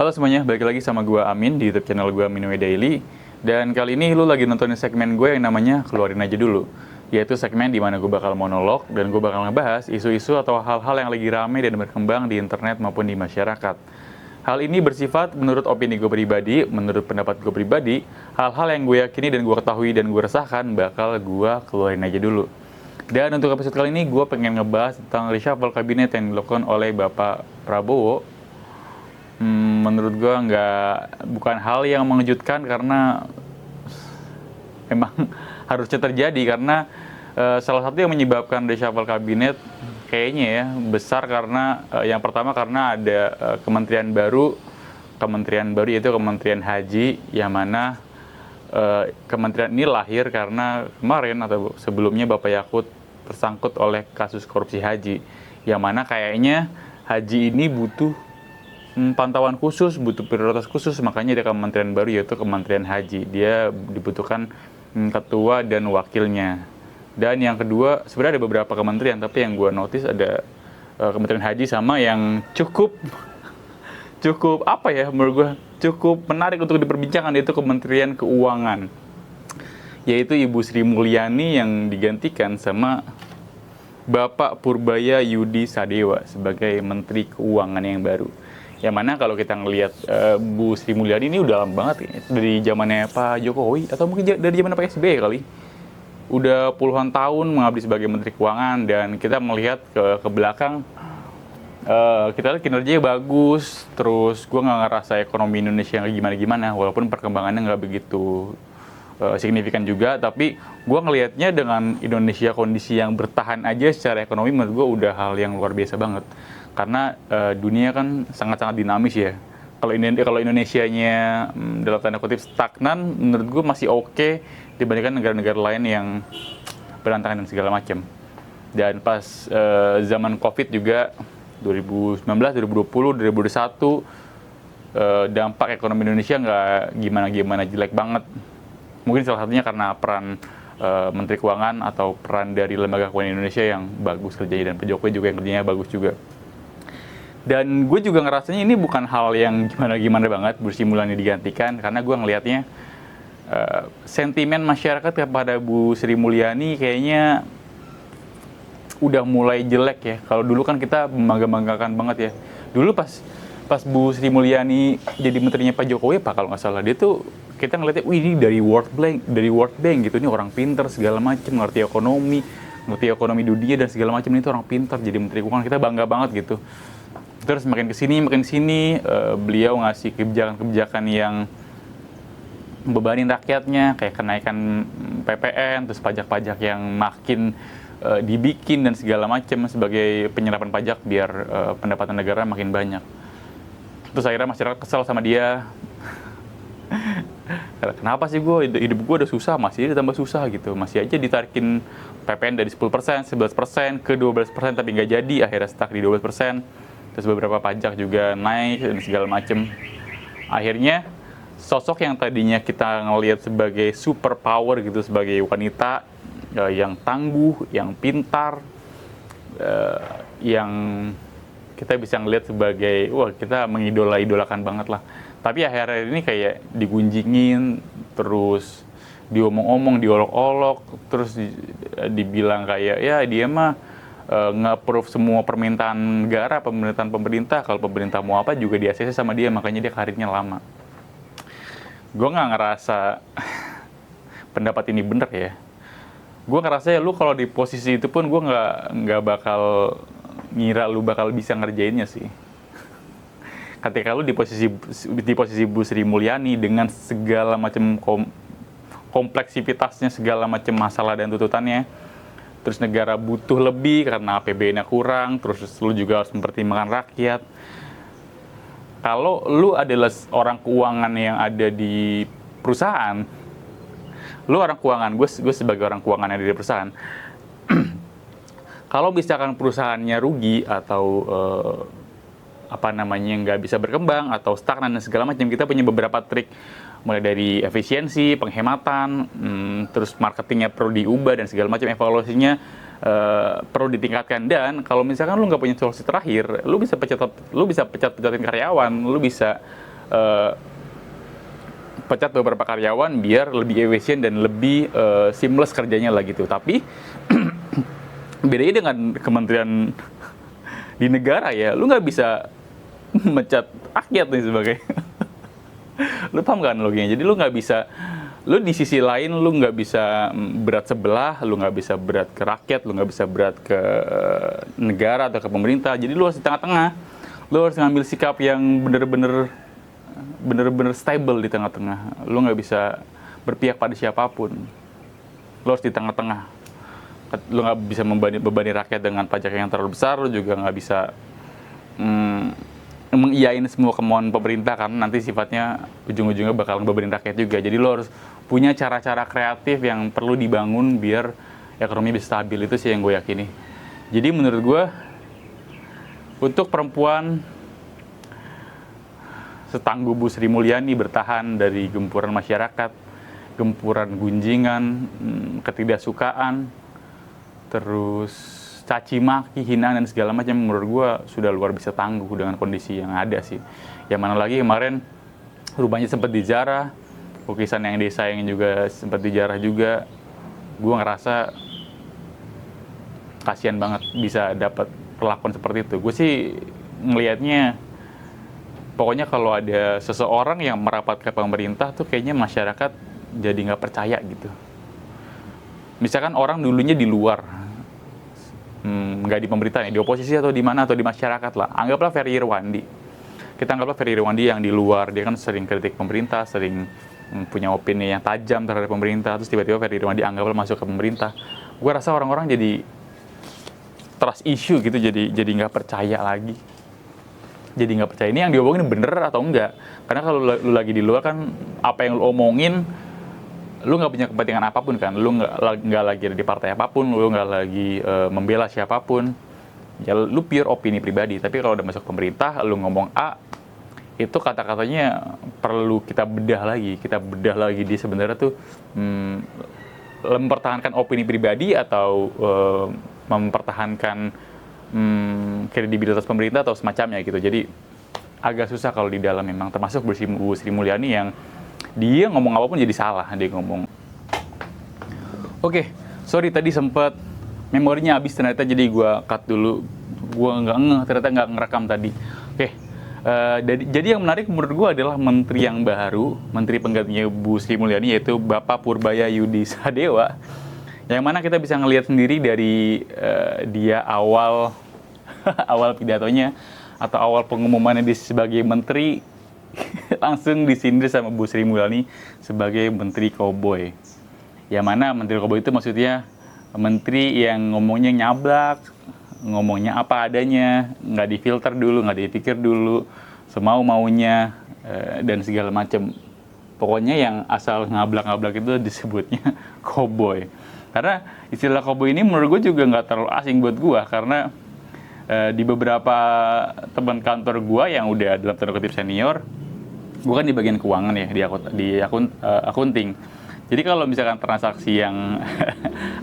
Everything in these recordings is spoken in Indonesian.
Halo semuanya, balik lagi sama gue Amin di YouTube channel gue Minue Daily. Dan kali ini lu lagi nontonin segmen gue yang namanya Keluarin Aja Dulu. Yaitu segmen di mana gue bakal monolog dan gue bakal ngebahas isu-isu atau hal-hal yang lagi rame dan berkembang di internet maupun di masyarakat. Hal ini bersifat menurut opini gue pribadi, menurut pendapat gue pribadi, hal-hal yang gue yakini dan gue ketahui dan gue resahkan bakal gue keluarin aja dulu. Dan untuk episode kali ini gue pengen ngebahas tentang reshuffle kabinet yang dilakukan oleh Bapak Prabowo. Menurut gue bukan hal yang mengejutkan karena emang harusnya terjadi karena salah satu yang menyebabkan reshuffle kabinet kayaknya ya besar karena yang pertama karena ada kementerian baru yaitu Kementerian Haji yang mana kementerian ini lahir karena kemarin atau sebelumnya Bapak Yakut tersangkut oleh kasus korupsi haji yang mana kayaknya haji ini butuh pantauan khusus, butuh prioritas khusus, makanya ada kementerian baru yaitu Kementerian Haji. Dia dibutuhkan ketua dan wakilnya. Dan yang kedua, sebenarnya ada beberapa kementerian, tapi yang gue notice ada Kementerian Haji sama yang cukup apa ya menurut gue cukup menarik untuk diperbincangkan, yaitu Kementerian Keuangan, yaitu Ibu Sri Mulyani yang digantikan sama Bapak Purbaya Yudi Sadewa sebagai Menteri Keuangan yang baru. Yang mana kalau kita ngelihat Bu Sri Mulyani ini udah lama banget ya, dari zamannya Pak Jokowi atau mungkin dari zaman Pak SBY kali. Udah puluhan tahun mengabdi sebagai Menteri Keuangan dan kita melihat ke belakang kita lihat kinerjanya bagus, terus gue nggak ngerasa ekonomi Indonesia yang gimana-gimana, walaupun perkembangannya nggak begitu signifikan juga, tapi gue ngelihatnya dengan Indonesia kondisi yang bertahan aja secara ekonomi menurut gue udah hal yang luar biasa banget. Karena dunia kan sangat-sangat dinamis ya. Kalau Indonesianya dalam tanda kutip stagnan, menurut gue masih oke dibandingkan negara-negara lain yang berantakan dan segala macam. Dan pas zaman COVID juga 2019, 2020, 2021 dampak ekonomi Indonesia nggak gimana-gimana, jelek banget. Mungkin salah satunya karena peran Menteri Keuangan atau peran dari Lembaga Keuangan Indonesia yang bagus kerjanya, dan Pak Jokowi juga yang kerjanya bagus juga. Dan gue juga ngerasanya ini bukan hal yang gimana-gimana banget Bu Sri Mulyani digantikan, karena gue ngelihatnya sentimen masyarakat kepada Bu Sri Mulyani kayaknya udah mulai jelek ya. Kalau dulu kan kita membangga-banggakan banget ya. Dulu pas Bu Sri Mulyani jadi menterinya Pak Jokowi, kalau nggak salah, dia tuh kita ngeliatnya, wih ini dari World Bank gitu, ini orang pinter segala macam, ngerti ekonomi dunia dan segala macam, ini tuh orang pinter jadi menteri keuangan, kita bangga banget gitu. Terus makin kesini beliau ngasih kebijakan-kebijakan yang bebanin rakyatnya, kayak kenaikan PPN, terus pajak-pajak yang makin dibikin dan segala macam sebagai penyerapan pajak biar pendapatan negara makin banyak. Terus akhirnya masyarakat kesel sama dia. Kenapa sih hidup gue udah susah, masih ditambah susah gitu, masih aja ditarikin PPN dari 10%, 11% ke 12%, tapi nggak jadi, akhirnya stuck di 12%. Terus beberapa pajak juga naik dan segala macem. Akhirnya sosok yang tadinya kita ngelihat sebagai super power gitu, sebagai wanita yang tangguh, yang pintar, yang kita bisa ngelihat sebagai kita mengidolakan banget lah. Tapi akhir-akhir ini kayak digunjingin, terus diomong-omong, diolok-olok, terus dibilang kayak ya dia mah nge-approve semua permintaan negara, pemerintahan pemerintah. Kalau pemerintah mau apa juga di-ACC sama dia, makanya dia karirnya lama. Gue nggak ngerasa pendapat ini bener ya. Gue ngerasa ya lu kalau di posisi itu pun gue nggak bakal ngira lu bakal bisa ngerjainnya sih. Ketika lu di posisi Bu Sri Mulyani dengan segala macam kompleksitasnya, segala macam masalah dan tuntutannya, terus negara butuh lebih karena APBN-nya kurang, terus lu juga harus mempertimbangkan rakyat. Kalau lu adalah orang keuangan yang ada di perusahaan, lu orang keuangan, gue sebagai orang keuangan yang ada di perusahaan, kalau misalkan perusahaannya rugi atau nggak bisa berkembang atau stagnan dan segala macam, kita punya beberapa trik, mulai dari efisiensi, penghematan, terus marketingnya perlu diubah dan segala macam, evaluasinya perlu ditingkatkan. Dan kalau misalkan lu nggak punya solusi terakhir, lu bisa pecat-pecatin karyawan, lu bisa uh, pecat beberapa karyawan biar lebih efisien dan lebih seamless kerjanya lah gitu. Tapi bedanya dengan kementerian di negara ya, lu nggak bisa mecat rakyat nih sebagai lu paham kan logikanya? Jadi lu nggak bisa, lu di sisi lain lu nggak bisa berat sebelah, lu nggak bisa berat ke rakyat, lu nggak bisa berat ke negara atau ke pemerintah. Jadi lu harus di tengah-tengah. Lu harus ngambil sikap yang bener-bener stable di tengah-tengah. Lu nggak bisa berpihak pada siapapun. Lu harus di tengah-tengah. Lu nggak bisa membebani rakyat dengan pajak yang terlalu besar. Lu juga nggak bisa mengiyain semua kemauan pemerintah, karena nanti sifatnya ujung-ujungnya bakal ngebebanin rakyat juga. Jadi lo harus punya cara-cara kreatif yang perlu dibangun biar ekonomi bisa stabil. Itu sih yang gue yakini. Jadi menurut gue, untuk perempuan setangguh Bu Sri Mulyani bertahan dari gempuran masyarakat, gempuran gunjingan, ketidaksukaan, terus caci maki, hinaan dan segala macam, menurut gue sudah luar biasa tangguh dengan kondisi yang ada sih. Yang mana lagi kemarin rumahnya sempat dijarah, lukisan yang disayang juga sempat dijarah juga. Gue ngerasa kasihan banget bisa dapat perlakuan seperti itu. Gue sih ngelihatnya, pokoknya kalau ada seseorang yang merapat ke pemerintah tuh kayaknya masyarakat jadi nggak percaya gitu. Misalkan orang dulunya di luar, nggak di pemerintah, di oposisi atau di mana, atau di masyarakat lah. Anggaplah Ferry Irwandi. Kita anggaplah Ferry Irwandi yang di luar, dia kan sering kritik pemerintah, sering punya opini yang tajam terhadap pemerintah, terus tiba-tiba Ferry Irwandi anggaplah masuk ke pemerintah. Gue rasa orang-orang jadi trust issue gitu, jadi nggak percaya lagi. Jadi nggak percaya ini yang diomongin bener atau enggak. Karena kalau lu lagi di luar kan, apa yang lu omongin, lu nggak punya kepentingan apapun kan, lu nggak lagi ada di partai apapun, lu nggak lagi membela siapapun, ya lu pure opini pribadi. Tapi kalau udah masuk pemerintah, lu ngomong A, itu kata-katanya perlu kita bedah lagi di sebenarnya tuh mempertahankan opini pribadi atau mempertahankan kredibilitas pemerintah atau semacamnya gitu. Jadi agak susah kalau di dalam memang, termasuk Bu Sri Mulyani yang dia ngomong apapun jadi salah, dia ngomong. Oke, sorry tadi sempat memorinya habis ternyata, jadi gue cut dulu. Gue ternyata nggak ngerekam tadi. Oke, jadi yang menarik menurut gue adalah menteri yang baru, menteri penggantinya Bu Sri Mulyani, yaitu Bapak Purbaya Yudi Sadewa. Yang mana kita bisa ngelihat sendiri dari dia awal pidatonya atau awal pengumumannya dia sebagai menteri, langsung disindir sama Bu Sri Mulyani sebagai menteri koboi. Yang mana menteri koboi itu maksudnya menteri yang ngomongnya nyablak, ngomongnya apa adanya, nggak difilter dulu, nggak dipikir dulu, semau-maunya, dan segala macam. Pokoknya yang asal ngablak-ngablak itu disebutnya koboi. Karena istilah koboi ini menurut gue juga nggak terlalu asing buat gue, karena di beberapa teman kantor gue yang udah dalam tanda kutip senior, gue kan di bagian keuangan ya, di akunting. Jadi kalau misalkan transaksi yang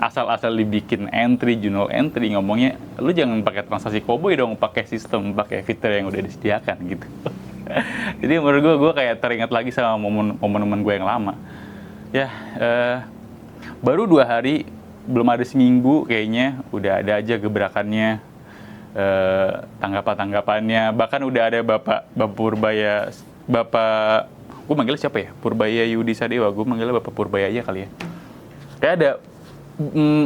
asal-asal dibikin entry, journal entry, ngomongnya, lu jangan pakai transaksi koboi dong, pakai sistem, pakai fitur yang udah disediakan gitu. Jadi menurut gue kayak teringat lagi sama momen-momen gue yang lama. Ya, baru 2 hari, belum ada seminggu kayaknya, udah ada aja gebrakannya, tanggapan-tanggapannya. Bahkan udah ada Bapak Purbaya, gue manggilnya siapa ya? Purbaya Yudi Sadewa, gue manggilnya Bapak Purbaya aja kali ya. Kayak ada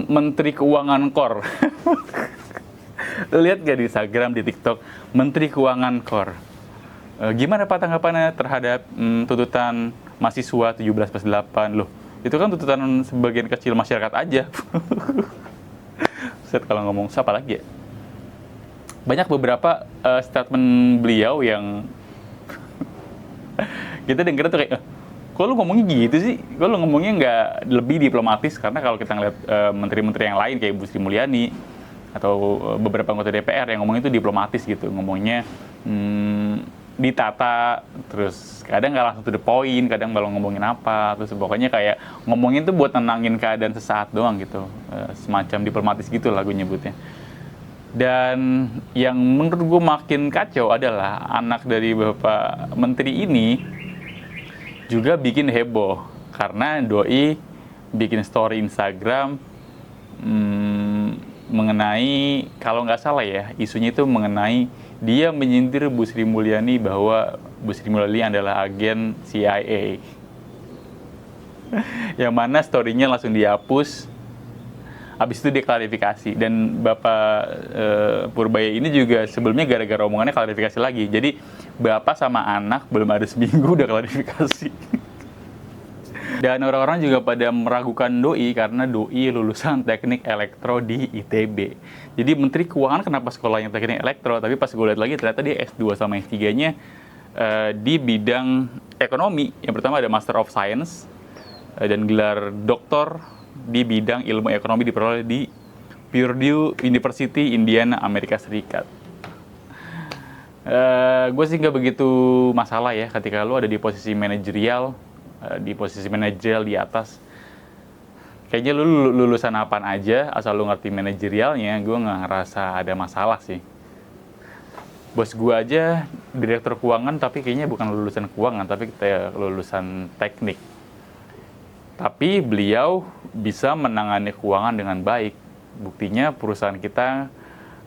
Menteri Keuangan Kor. Lihat gak di Instagram, di TikTok, Menteri Keuangan Kor. Gimana Pak tanggapannya terhadap tuntutan mahasiswa 17+8? Loh, itu kan tuntutan sebagian kecil masyarakat aja. Set, kalau ngomong siapa lagi ya? Banyak beberapa statement beliau yang kita denger tuh kayak, kok lu ngomongnya gitu sih? Kok lu ngomongnya nggak lebih diplomatis? Karena kalau kita ngeliat menteri-menteri yang lain kayak Bu Sri Mulyani atau beberapa anggota DPR yang ngomongnya itu diplomatis gitu, ngomongnya ditata, terus kadang nggak langsung to the point, kadang malah ngomongin apa, terus pokoknya kayak ngomongin tuh buat tenangin keadaan sesaat doang gitu, semacam diplomatis gitu lah gue nyebutnya. Dan yang menurut gue makin kacau adalah anak dari Bapak Menteri ini juga bikin heboh karena doi bikin story Instagram mengenai, kalau nggak salah ya, isunya itu mengenai dia menyindir Bu Sri Mulyani bahwa Bu Sri Mulyani adalah agen CIA. Yang mana story-nya langsung dihapus. Habis itu dia klarifikasi. Dan Bapak Purbaya ini juga sebelumnya gara-gara omongannya klarifikasi lagi. Jadi Bapak sama anak belum ada seminggu udah klarifikasi. Dan orang-orang juga pada meragukan doi karena doi lulusan teknik elektro di ITB. Jadi Menteri Keuangan kenapa sekolahnya teknik elektro, tapi pas gue lihat lagi ternyata dia S2 sama S3-nya di bidang ekonomi. Yang pertama ada Master of Science dan gelar doktor di bidang ilmu ekonomi diperoleh di Purdue University, Indiana, Amerika Serikat. Gue sih nggak begitu masalah ya ketika lu ada di posisi manajerial, di atas. Kayaknya lu lulusan apaan aja, asal lu ngerti manajerialnya, gue nggak ngerasa ada masalah sih. Bos gue aja direktur keuangan, tapi kayaknya bukan lulusan keuangan, tapi kita lulusan teknik. Tapi beliau bisa menangani keuangan dengan baik. Buktinya perusahaan kita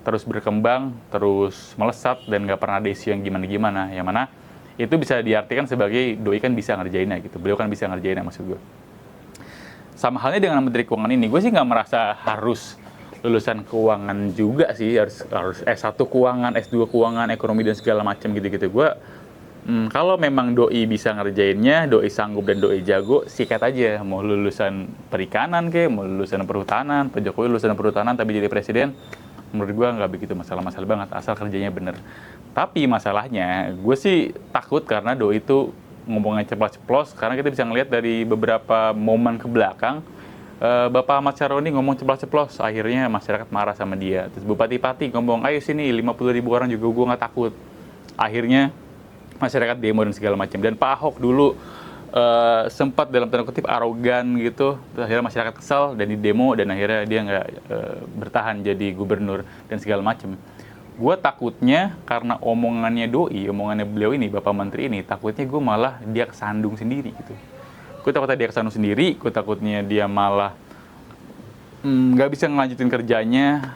terus berkembang, terus melesat, dan nggak pernah ada isu yang gimana-gimana. Yang mana itu bisa diartikan sebagai doi kan bisa ngerjainnya gitu. Beliau kan bisa ngerjainnya, maksud gue. Sama halnya dengan Menteri Keuangan ini, gue sih nggak merasa harus lulusan keuangan juga sih, harus S1 keuangan, S2 keuangan, ekonomi dan segala macam gitu-gitu. Gue kalau memang doi bisa ngerjainnya, doi sanggup dan doi jago, sikat aja. Mau lulusan perikanan ke, mau lulusan perhutanan, Pak Jokowi lulusan perhutanan tapi jadi presiden, menurut gue nggak begitu masalah-masalah banget, asal kerjanya bener. Tapi masalahnya, gue sih takut karena doi itu ngomongnya ceplos-ceplos, karena kita bisa ngelihat dari beberapa momen ke belakang, Bapak Ahmad Syaroni ngomong ceplos-ceplos, akhirnya masyarakat marah sama dia. Terus Bupati-Pati ngomong, ayo sini 50.000 orang juga gue nggak takut. Akhirnya masyarakat demo dan segala macam. Dan Pak Ahok dulu sempat dalam tanda kutip arogan gitu, terus akhirnya masyarakat kesal dan di demo, dan akhirnya dia nggak bertahan jadi gubernur dan segala macam. Gue takutnya karena omongannya doi, omongannya beliau ini, Bapak Menteri ini, takutnya gue malah dia kesandung sendiri gitu. Gue takutnya dia kesandung sendiri, gue takutnya dia malah nggak bisa ngelanjutin kerjanya.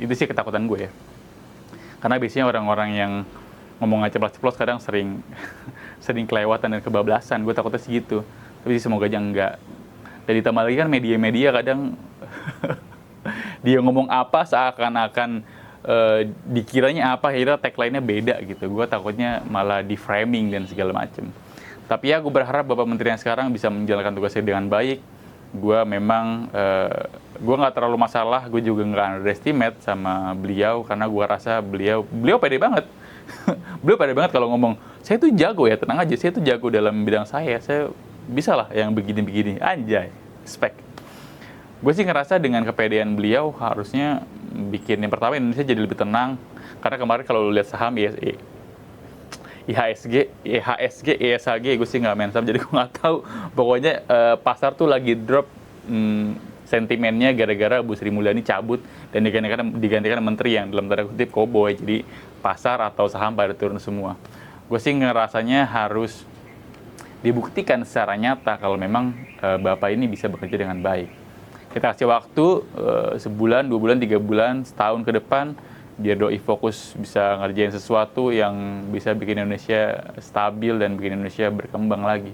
Itu sih ketakutan gue ya. Karena biasanya orang-orang yang ngomong ceplos-ceplos kadang sering kelewatan dan kebablasan. Gue takutnya sih gitu. Tapi semoga aja enggak. Dan ditambah lagi kan media-media kadang dia ngomong apa seakan-akan dikiranya apa, akhirnya tagline-nya beda gitu. Gue takutnya malah di framing dan segala macam. Tapi ya gue berharap Bapak Menteri yang sekarang bisa menjalankan tugasnya dengan baik. Gue memang gue nggak terlalu masalah, gue juga nggak underestimate sama beliau karena gue rasa beliau pede banget. Beliau pede banget kalau ngomong, saya tuh jago ya, tenang aja, saya tuh jago dalam bidang saya bisa lah yang begini-begini, anjay, respect. Gue sih ngerasa dengan kepedean beliau harusnya bikin yang pertama Indonesia jadi lebih tenang. Karena kemarin kalau lu lihat saham IHSG, ESHG, gue sih nggak main saham, jadi gue nggak tahu. Pokoknya pasar tuh lagi drop sentimennya gara-gara Bu Sri Mulyani cabut dan digantikan menteri yang dalam tanda kutip koboi. Jadi pasar atau saham pada turun semua. Gue sih ngerasanya harus dibuktikan secara nyata kalau memang Bapak ini bisa bekerja dengan baik. Kita kasih waktu sebulan, 2 bulan, 3 bulan, setahun ke depan, biar doi fokus bisa ngerjain sesuatu yang bisa bikin Indonesia stabil dan bikin Indonesia berkembang lagi.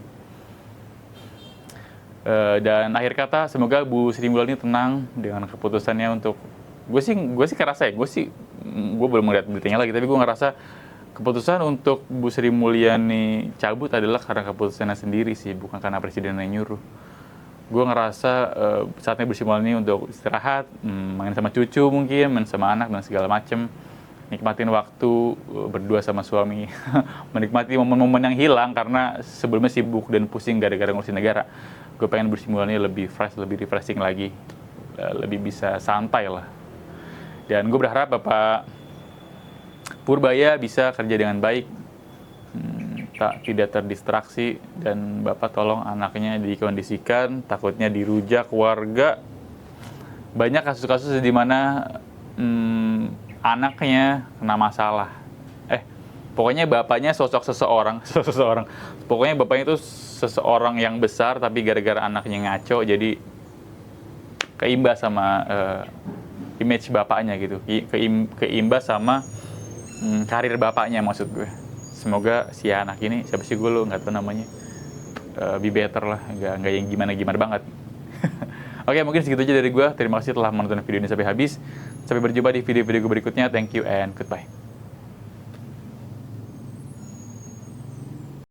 Dan akhir kata, semoga Bu Sri Mulyani tenang dengan keputusannya untuk, gue sih ngerasa ya, gue belum melihat beritanya lagi, tapi gue ngerasa keputusan untuk Bu Sri Mulyani cabut adalah karena keputusannya sendiri sih, bukan karena presiden yang nyuruh. Gue ngerasa saatnya Bu Sri Mulyani untuk istirahat, main sama cucu mungkin, main sama anak dan segala macem, nikmatin waktu berdua sama suami, menikmati momen-momen yang hilang karena sebelumnya sibuk dan pusing gara-gara ngurusin negara. Gue pengen Bu Sri Mulyani lebih fresh, lebih refreshing lagi, lebih bisa santai lah. Dan gue berharap Bapak Purbaya bisa kerja dengan baik, tidak terdistraksi, dan Bapak tolong anaknya dikondisikan, takutnya dirujak warga. Banyak kasus-kasus di mana anaknya kena masalah. Pokoknya bapaknya sosok seseorang, seseorang. Pokoknya bapaknya itu seseorang yang besar, tapi gara-gara anaknya ngaco, jadi keimbas sama image bapaknya gitu. Keimbas sama karir bapaknya maksud gue. Semoga si anak ini, siapa sih gue lo nggak tahu namanya, be better lah, nggak yang gimana-gimana banget. Oke, mungkin segitu aja dari gue. Terima kasih telah menonton video ini sampai habis. Sampai berjumpa di video-video gue berikutnya. Thank you and goodbye.